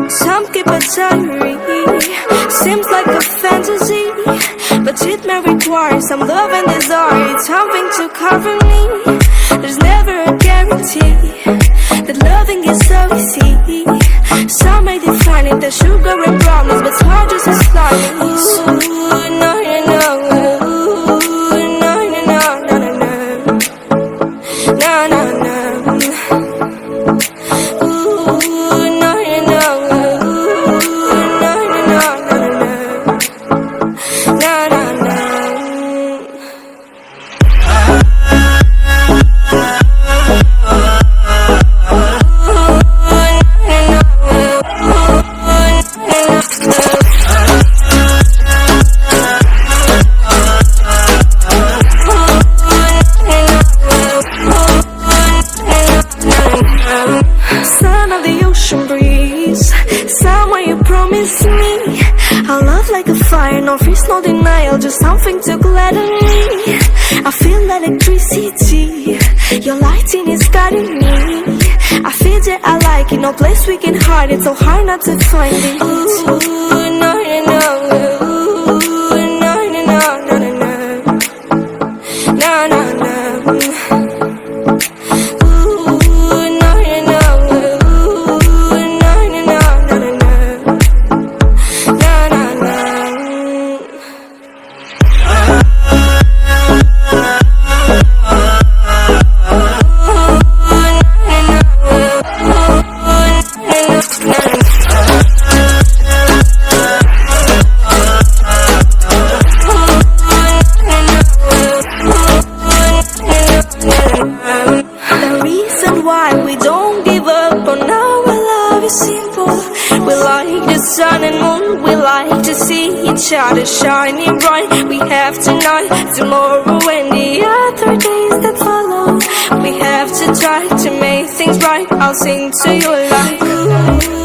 Some keep a diary. Seems like a fantasy, but it may require some love and desire. It's something to cover me. There's never a guarantee that loving is so easy. Some may define it as sugar and brownies, but it's hard just as slimy. Ooh, no, no, no. Ooh, no, no, no, no, no, no. No, no, no. Son of the ocean breeze, somewhere you promised me a love like a fire, no fears, no denial, just something to gladden me. I feel electricity, your lighting is guiding me. I feel that I like it, no place we can hide it, so hard not to find it. Ooh, no, no, no. Ooh, no, no, no, no, no, no. No, no, no. The reason why we don't give up on our love is simple. We like the sun and moon, we like to see each other shining bright. We have tonight, tomorrow and the other days that follow. We have to try to make things right. I'll sing to you like ooh.